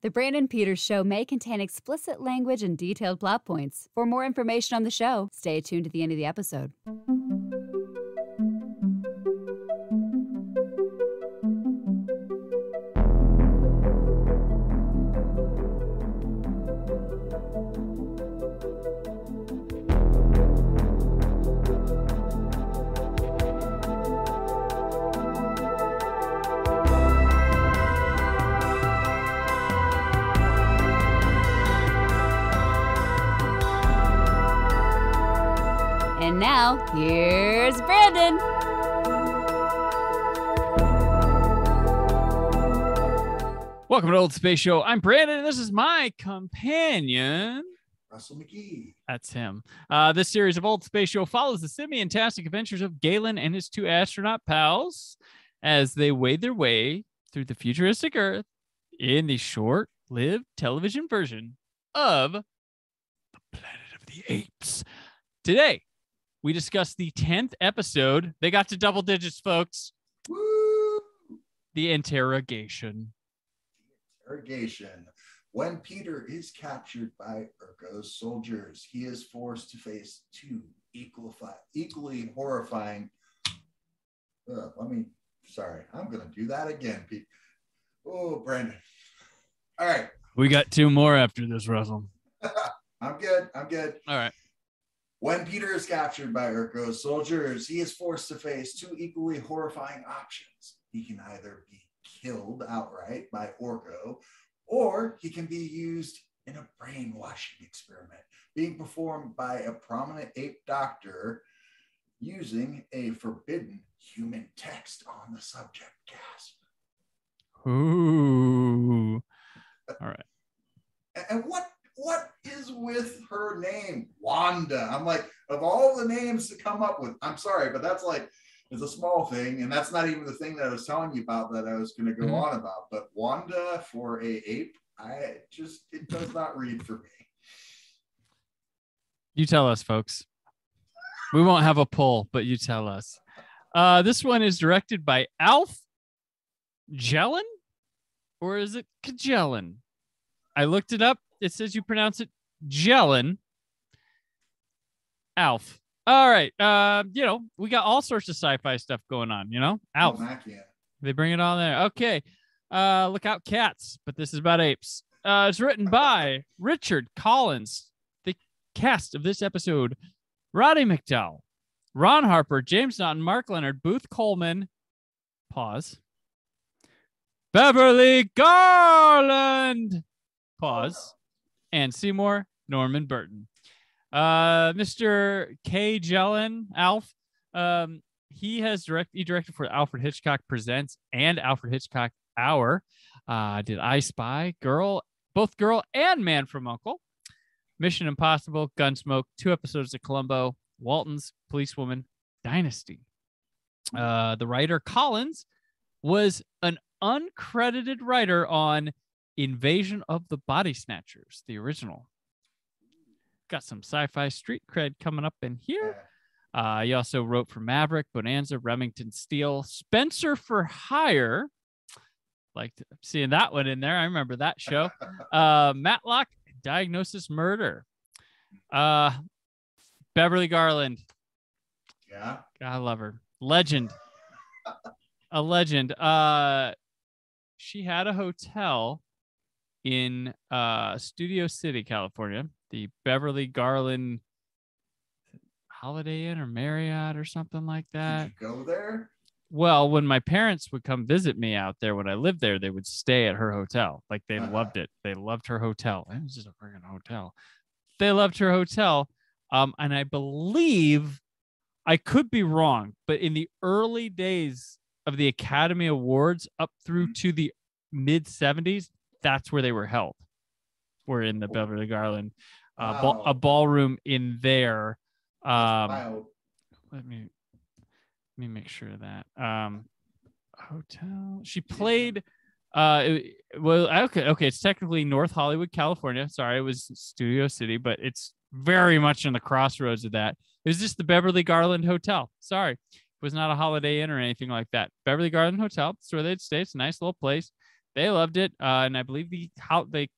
The Brandon Peters Show may contain explicit language and detailed plot points. For more information on the show, stay tuned to the end of the episode. And now, here's Brandon. Welcome to Old Space Show. I'm Brandon, and this is my companion, Russell McGee. That's him. This series of Old Space Show follows the semi-fantastic adventures of Galen and his two astronaut pals as they wade their way through the futuristic Earth in the short-lived television version of The Planet of the Apes. Today, we discuss the 10th episode. They got to double digits, folks. Woo! The Interrogation. Interrogation. When Peter is captured by Urko's soldiers, he is forced to face two equally horrifying. Sorry, I'm going to do that again, Pete. Oh, Brandon. All right. We got two more after this, Russell. I'm good. All right. When Peter is captured by Urko's soldiers, he is forced to face two equally horrifying options. He can either be killed outright by Urko, or he can be used in a brainwashing experiment being performed by a prominent ape doctor using a forbidden human text on the subject cast. Ooh. All right. And what is with her name? Wanda. I'm like, of all the names to come up with, I'm sorry, but that's like, it's a small thing. And that's not even the thing that I was telling you about that I was going to go on about. But Wanda for a ape, it does not read for me. You tell us, folks. We won't have a poll, but you tell us. This one is directed by Alf Jelen, or is it Kjellin? I looked it up. It says you pronounce it Jelen. Alf. All right. We got all sorts of sci-fi stuff going on, Alf. Oh, heck yeah. They bring it all there. Okay. Look out, cats, but this is about apes. It's written by Richard Collins. The cast of this episode: Roddy McDowell, Ron Harper, James Naughton, Mark Leonard, Booth Coleman, pause, Beverly Garland, pause, and Seymour Norman Burton. Mr. K. Jelen, Alf, he directed for Alfred Hitchcock Presents and Alfred Hitchcock Hour. Did I Spy, both Girl and Man from U.N.C.L.E., Mission Impossible, Gunsmoke, 2 episodes of Columbo, Walton's Policewoman, Dynasty. The writer Collins was an uncredited writer on Invasion of the Body Snatchers, the original. Got some sci-fi street cred coming up in here. He also wrote for Maverick, Bonanza, Remington Steele, Spencer for Hire. Like seeing that one in there. I remember that show. Matlock, Diagnosis Murder. Beverly Garland. Yeah. I love her. Legend. A legend. She had a hotel in Studio City, California. The Beverly Garland Holiday Inn or Marriott or something like that. Did you go there? Well, when my parents would come visit me out there when I lived there, they would stay at her hotel. Like they loved it. They loved her hotel. It was just a freaking hotel. They loved her hotel. And I believe, I could be wrong, but in the early days of the Academy Awards up through to the mid 70s, that's where they were held. We're in the Beverly Garland, a ballroom in there. Let me make sure of that. Hotel. She played. Okay. It's technically North Hollywood, California. Sorry, it was Studio City, but it's very much in the crossroads of that. It was just the Beverly Garland Hotel. Sorry, it was not a Holiday Inn or anything like that. Beverly Garland Hotel. That's where they'd stay. It's a nice little place. They loved it, and I believe the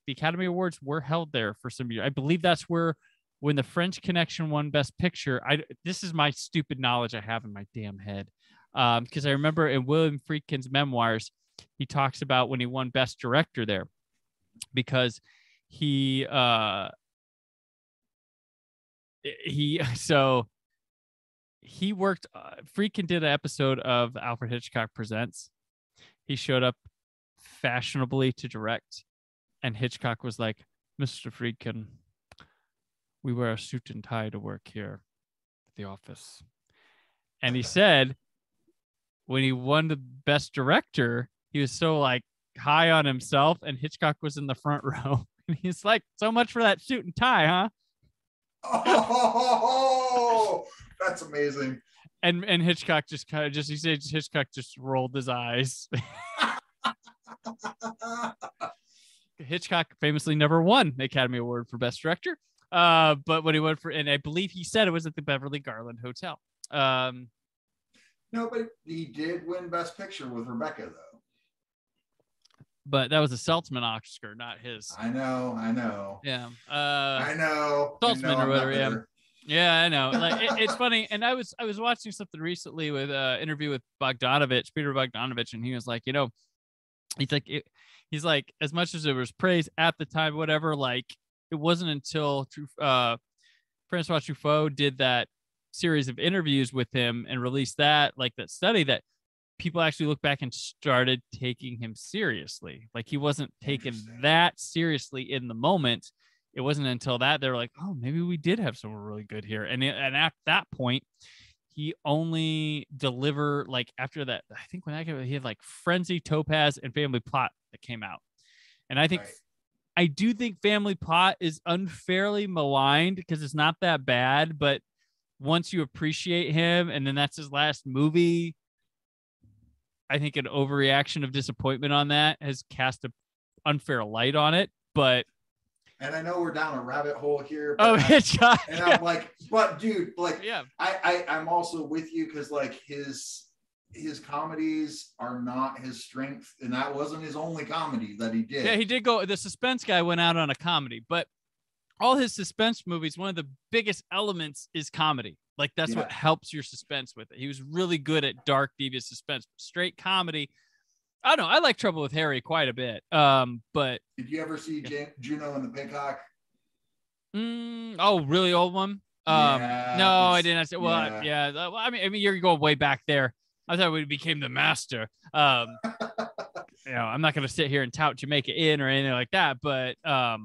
Academy Awards were held there for some years. I believe that's where when the French Connection won Best Picture. This is my stupid knowledge I have in my damn head, because I remember in William Friedkin's memoirs, he talks about when he won Best Director there, because he worked. Friedkin did an episode of Alfred Hitchcock Presents. He showed up fashionably to direct, and Hitchcock was like, "Mr. Friedkin, we wear a suit and tie to work here at the office." And he said when he won the Best Director, he was so like high on himself, and Hitchcock was in the front row, and he's like, "So much for that suit and tie, huh?" Oh, that's amazing. And Hitchcock Hitchcock just rolled his eyes. Hitchcock famously never won the Academy Award for Best Director. But when he went for, and I believe he said it was at the Beverly Garland Hotel. No, but he did win Best Picture with Rebecca, though. But that was a Seltzman Oscar, not his. I know. Yeah. I know. Saltzman or whatever. Yeah. Yeah, I know. Like it's funny. And I was watching something recently with interview with Peter Bogdanovich, and he was like, he's like, as much as it was praise at the time, whatever, like it wasn't until Francois Truffaut did that series of interviews with him and released that study that people actually look back and started taking him seriously. Like he wasn't taken that seriously in the moment. It wasn't until that they were like, "Oh, maybe we did have someone really good here." And at that point, he only delivered like after that. I think when that came, he had like Frenzy, Topaz, and Family Plot that came out. And I think I do think Family Plot is unfairly maligned because it's not that bad. But once you appreciate him, and then that's his last movie, I think an overreaction of disappointment on that has cast an unfair light on it. But and I know we're down a rabbit hole here. Hitchcock. And I'm like, but dude, like, yeah, I'm also with you because like his comedies are not his strength, and that wasn't his only comedy that he did. Yeah, he did go. The Suspense Guy went out on a comedy, but all his suspense movies, one of the biggest elements is comedy. Like that's what helps your suspense with it. He was really good at dark, devious suspense. Straight comedy, I don't know. I like Trouble with Harry quite a bit. But did you ever see Juno and the Peacock? Oh, really old one? No, I didn't. Well, yeah. Well, I mean, you're going way back there. I thought we became the master. I'm not going to sit here and tout Jamaica Inn or anything like that. But yeah,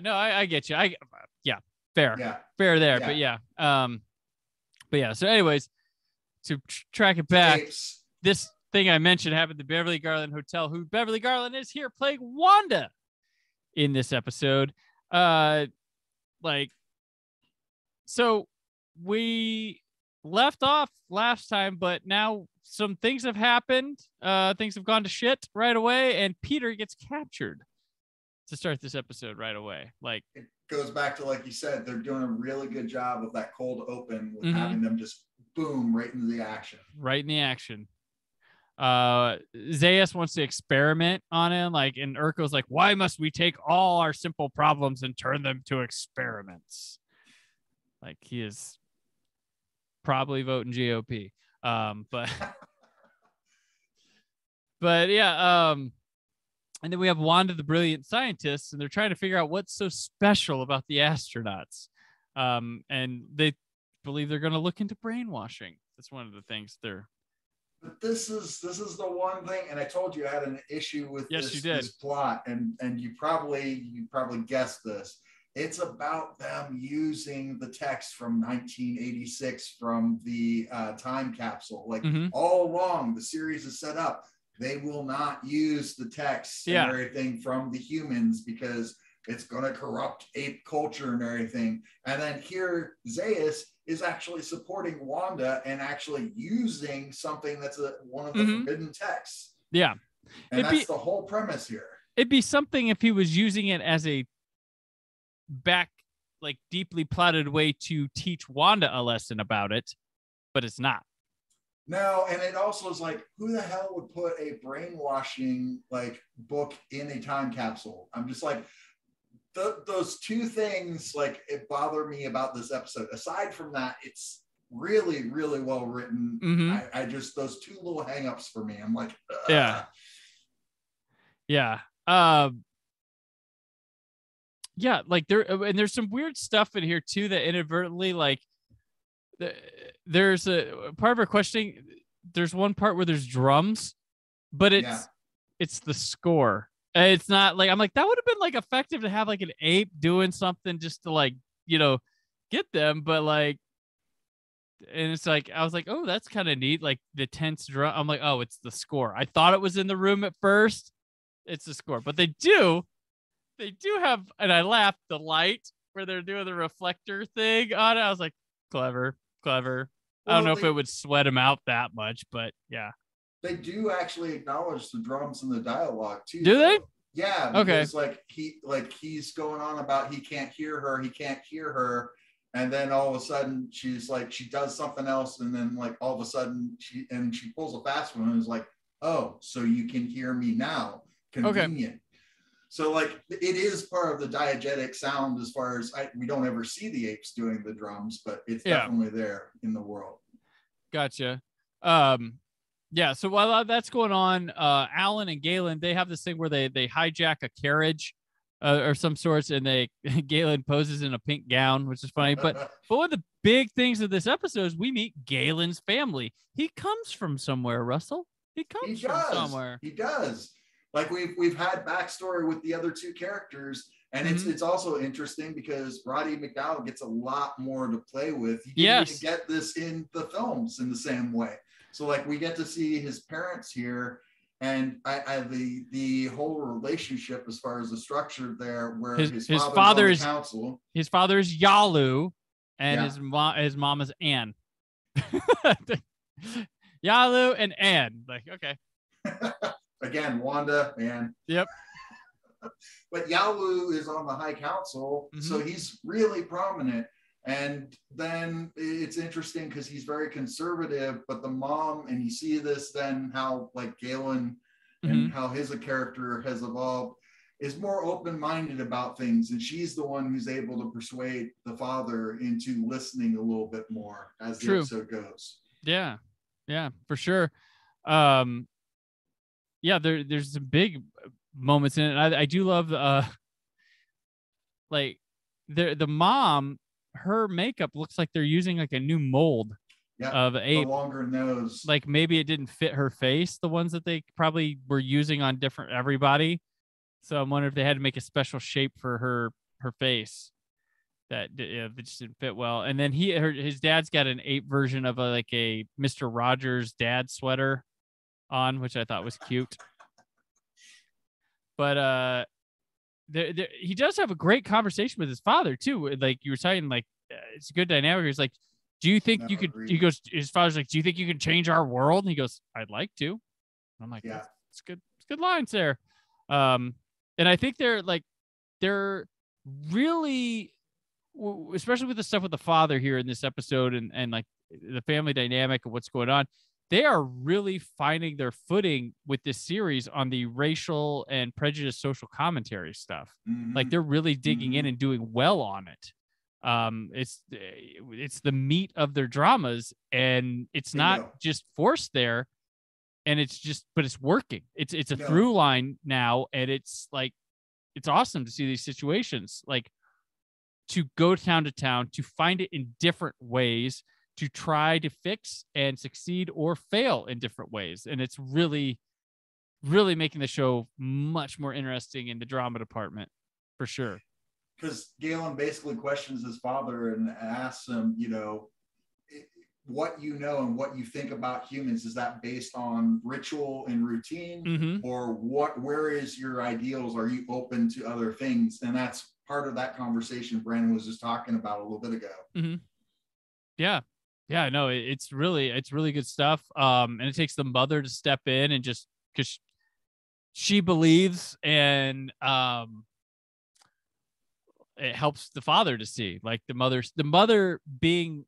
no, I get you. Fair there. Yeah. But yeah. So, anyways, to track it back, Apes. This thing I mentioned happened at the Beverly Garland Hotel, who Beverly Garland is here playing Wanda in this episode. So we left off last time, but now some things have happened. Things have gone to shit right away, and Peter gets captured to start this episode right away. Like it goes back to, like you said, they're doing a really good job of that cold open with having them just boom right into the action. Right in the action. Zayas wants to experiment on him, and Urko's like, "Why must we take all our simple problems and turn them to experiments?" Like he is probably voting GOP. But yeah. And then we have Wanda, the brilliant scientist, and they're trying to figure out what's so special about the astronauts. And they believe they're going to look into brainwashing. That's one of the things they're. But this is the one thing, and I told you I had an issue with this plot, and you probably guessed this. It's about them using the text from 1986 from the time capsule. All along, the series is set up. They will not use the text and everything from the humans because it's going to corrupt ape culture and everything. And then here, Zayas is actually supporting Wanda and actually using something that's one of the forbidden texts. Yeah. And that's the whole premise here. It'd be something if he was using it as a deeply plotted way to teach Wanda a lesson about it, but it's not. No, and it also is like, who the hell would put a brainwashing like book in a time capsule? I'm just like, those two things like it bother me about this episode. Aside from that, it's really, really well written. Mm-hmm. I just, those two little hangups for me. I'm like, yeah. Yeah, like there's some weird stuff in here too that inadvertently, like there's a part of our questioning. There's one part where there's drums, but it's the score. It's not like, I'm like, that would have been like effective to have like an ape doing something just to like, get them, but like, and it's like, I was like, oh, that's kind of neat, like the tense drum. I'm like, oh, it's the score. I thought it was in the room at first. It's the score, but they do have, and I laughed, the light where they're doing the reflector thing on it. I was like, clever. I don't know if it would sweat him out that much, but yeah. They do actually acknowledge the drums in the dialogue too. Do they? Yeah. Because he's going on about he can't hear her. And then all of a sudden she's like, she does something else. And then like all of a sudden she pulls a fast one and is like, oh, so you can hear me now. Convenient. Okay. So like it is part of the diegetic sound as far as we don't ever see the apes doing the drums, but it's definitely there in the world. Gotcha. Yeah. So while that's going on, Alan and Galen, they have this thing where they hijack a carriage or some sorts, and Galen poses in a pink gown, which is funny. But one of the big things of this episode is we meet Galen's family. He comes from somewhere, Russell. He comes from somewhere. He does. Like we've had backstory with the other two characters, and it's also interesting because Roddy McDowall gets a lot more to play with. You didn't even get this in the films in the same way. So like we get to see his parents here, and the whole relationship as far as the structure there, where his father's council. His father is Yalu, and his mom is Anne. Yalu and Anne. Like, okay. Again, Wanda, man. Yep. But Yalu is on the High Council, so he's really prominent. And then it's interesting because he's very conservative, but the mom, and you see this then how like Galen and how his character has evolved, is more open-minded about things. And she's the one who's able to persuade the father into listening a little bit more as the episode goes. Yeah, for sure. Yeah, there's some big moments in it. I do love like the mom, her makeup looks like they're using like a new mold of ape. The longer nose. Like maybe it didn't fit her face, the ones that they probably were using on everybody. So I'm wondering if they had to make a special shape for her face that just didn't fit well. And then his dad's got an ape version of a Mr. Rogers dad sweater on, which I thought was cute. But he does have a great conversation with his father too. Like you were saying, like it's a good dynamic. He's like, do you think you could, he goes, his father's like, do you think you can change our world? And he goes, I'd like to. I'm like, yeah, it's good. It's good lines there. And I think they're really, especially with the stuff with the father here in this episode and like the family dynamic of what's going on, they are really finding their footing with this series on the racial and prejudice social commentary stuff. Like they're really digging in and doing well on it. It's the meat of their dramas, and it's not just forced there, and but it's working. It's a through line now, and it's like, it's awesome to see these situations, like to go town to town, to find it in different ways, to try to fix and succeed or fail in different ways. And it's really, really making the show much more interesting in the drama department, for sure. Because Galen basically questions his father and asks him, what you know and what you think about humans, is that based on ritual and routine, or where is your ideals? Are you open to other things? And that's part of that conversation Brandon was just talking about a little bit ago. Yeah, no, it's really good stuff. And it takes the mother to step in and just because she believes, and it helps the father to see, like the mother being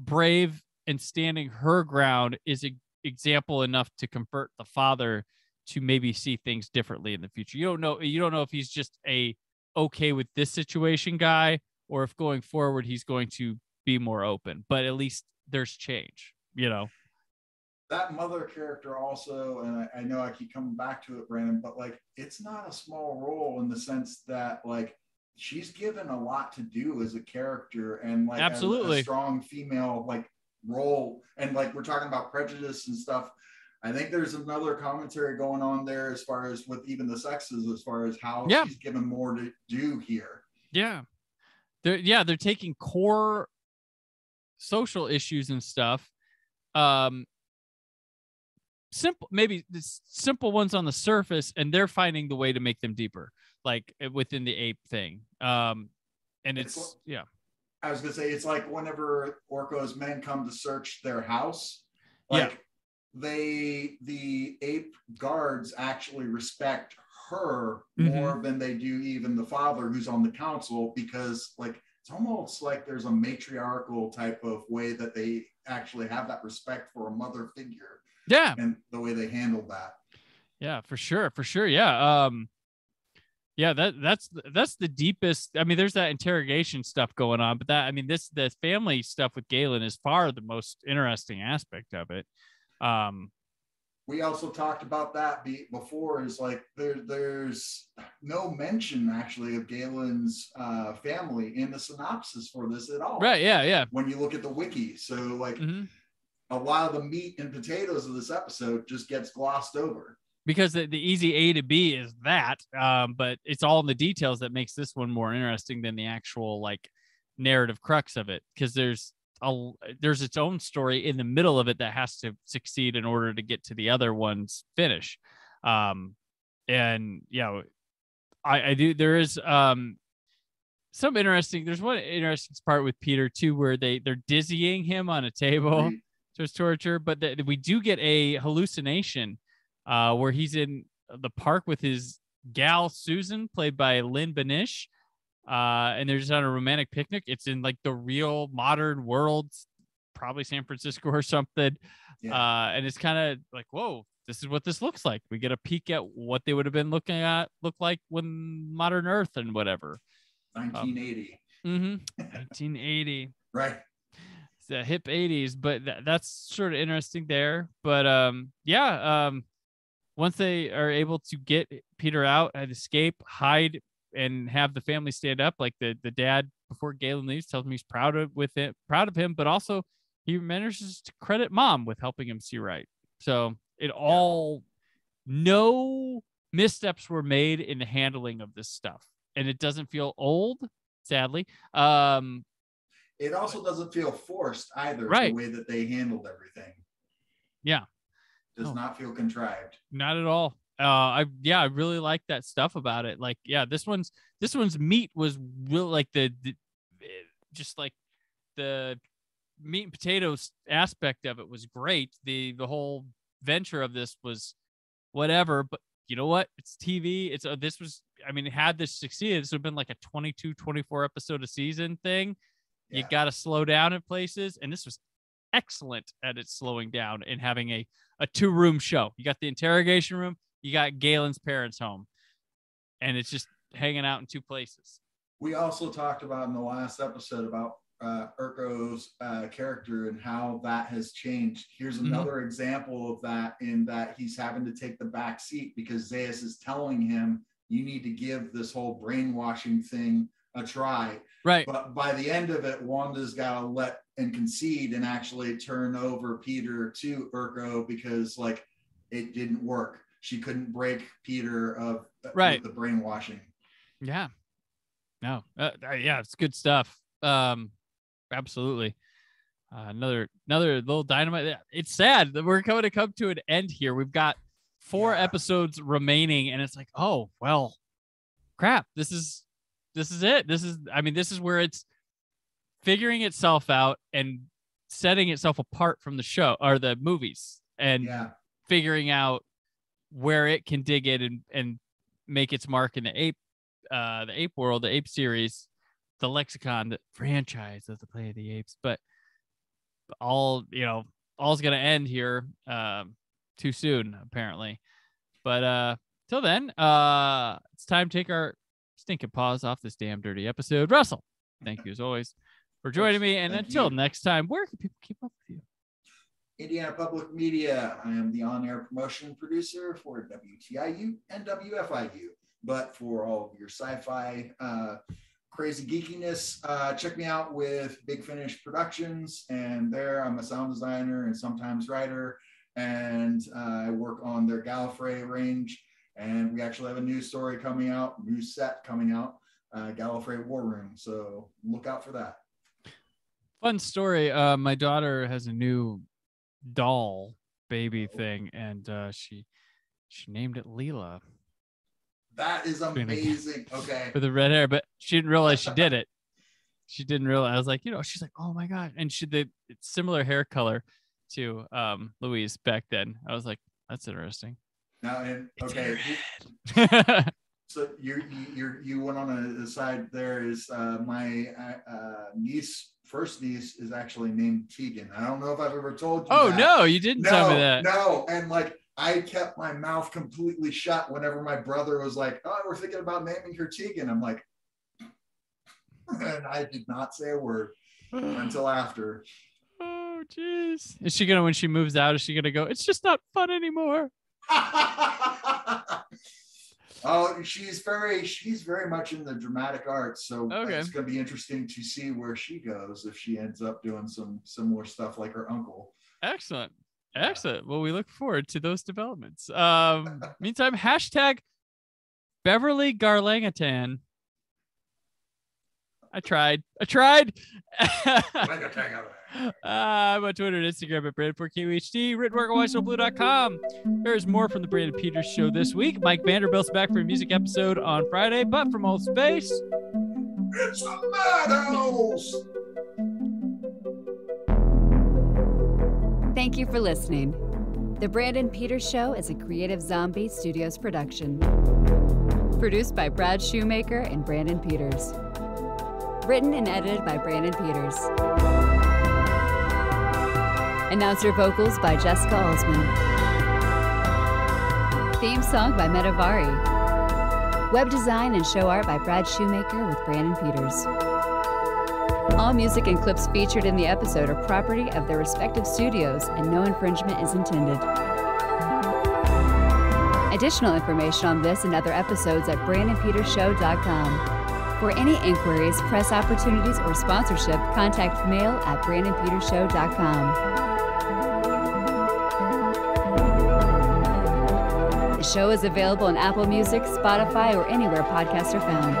brave and standing her ground is an example enough to convert the father to maybe see things differently in the future. You don't know if he's just a okay with this situation guy, or if going forward he's going to be more open, but at least there's change, That mother character also, and I know I keep coming back to it, Brandon, but like, it's not a small role in the sense that like she's given a lot to do as a character, and like absolutely a strong female like role. And like, we're talking about prejudice and stuff. I think there's another commentary going on there as far as with even the sexes, as far as how she's given more to do here. Yeah. They're taking core social issues and stuff. Maybe the simple ones on the surface, and they're finding the way to make them deeper, like within the ape thing. And it's I was gonna say, it's like whenever Orko's men come to search their house, like the ape guards actually respect her more than they do even the father who's on the council, because like it's almost like there's a matriarchal type of way that they actually have that respect for a mother figure. Yeah. And the way they handled that. Yeah, for sure. Yeah. That's the deepest. I mean, there's that interrogation stuff going on, but the family stuff with Galen is far the most interesting aspect of it. We also talked about that before, is like there's no mention actually of Galen's family in the synopsis for this at all. Right. Yeah. When you look at the wiki. So like a lot of the meat and potatoes of this episode just gets glossed over. Because the easy A to B is that, but it's all in the details that makes this one more interesting than the actual like narrative crux of it. Because there's its own story in the middle of it that has to succeed in order to get to the other one's finish. And yeah, I do. There is there's one interesting part with Peter too, where they're dizzying him on a table. So it's torture, but we do get a hallucination where he's in the park with his gal Susan, played by Lynn Banish, and they're just on a romantic picnic. It's in like the real modern world, probably San Francisco or something. And it's kind of like, whoa, this is what this looks like. We get a peek at what they would have been look like when modern Earth and whatever. 1980. 1980. Right. The hip 80s, but that's sort of interesting there. But once they are able to get Peter out and escape, hide, and have the family stand up, like the dad before Galen leaves tells me he's proud of him, but also he manages to credit mom with helping him see right. So no missteps were made in the handling of this stuff, and it doesn't feel old, sadly. It also doesn't feel forced either, the way that they handled everything. Yeah. Does not feel contrived. Not at all. I really like that stuff about it. Like, this one's meat was real, like the just like the meat and potatoes aspect of it was great. The whole venture of this was whatever, but you know what? It's TV. Had this succeeded, this would have been like a 22, 24 episode a season thing. You got to slow down in places. And this was excellent at its slowing down and having a 2-room show. You got the interrogation room, you got Galen's parents' home, and it's just hanging out in 2 places. We also talked about in the last episode about Urko's character and how that has changed. Here's another example of that, in that he's having to take the back seat because Zaius is telling him, you need to give this whole brainwashing thing a try. Right. But by the end of it, Wanda's got to let and concede and actually turn over Peter to Urko, because like it didn't work. She couldn't break Peter of with the brainwashing. Yeah. No. It's good stuff. Absolutely. Another little dynamite. It's sad that we're going to come to an end here. We've got 4 episodes remaining, and it's like, oh well, crap. This is it. This is where it's figuring itself out and setting itself apart from the show or the movies, and figuring out where it can dig in and make its mark in the ape world, the ape series, the lexicon, the franchise of the Play of the Apes. But all's gonna end here too soon, apparently. But till then, it's time to take our stinking paws off this damn dirty episode. Russell, thank you as always for joining me. And until next time, where can people keep up with you? Indiana Public Media. I am the on-air promotion producer for WTIU and WFIU. But for all of your sci-fi crazy geekiness, check me out with Big Finish Productions. And there I'm a sound designer and sometimes writer. And I work on their Gallifrey range. And we actually have a new story coming out, new set coming out, Gallifrey War Room. So look out for that. Fun story. My daughter has a new doll baby thing, and she named it Leela. That is amazing. Okay. For the red hair, but she didn't realize she did it. She didn't realize. I was like, she's like, oh my God. And it's similar hair color to Louise back then. I was like, that's interesting. Now, and okay. So you went on a side there. Is my first niece is actually named Tegan. I don't know if I've ever told you. Oh, no, you didn't tell me that. No, and like I kept my mouth completely shut whenever my brother was like, "Oh, we're thinking about naming her Tegan." I'm like, and I did not say a word until after. Oh, jeez. Is she gonna, when she moves out, is she gonna go, it's just not fun anymore? Oh, she's very much in the dramatic arts, so it's going to be interesting to see where she goes if she ends up doing some similar stuff like her uncle. Excellent. Well, we look forward to those developments. Meantime, hashtag Beverly Garlangetan. I tried. I'm on Twitter and Instagram at Brandon4KUHD, written work on WashingtonBlue.com. There's more from the Brandon Peters Show this week. Mike Vanderbilt's back for a music episode on Friday, but from old space, it's the Madhouse! Thank you for listening. The Brandon Peters Show is a Creative Zombie Studios production. Produced by Brad Shoemaker and Brandon Peters. Written and edited by Brandon Peters. Announcer vocals by Jessica Alsman. Theme song by Metavari. Web design and show art by Brad Shoemaker with Brandon Peters. All music and clips featured in the episode are property of their respective studios, and no infringement is intended. Additional information on this and other episodes at BrandonPetersShow.com. For any inquiries, press opportunities, or sponsorship, contact mail at BrandonPetersShow.com. The show is available on Apple Music, Spotify, or anywhere podcasts are found.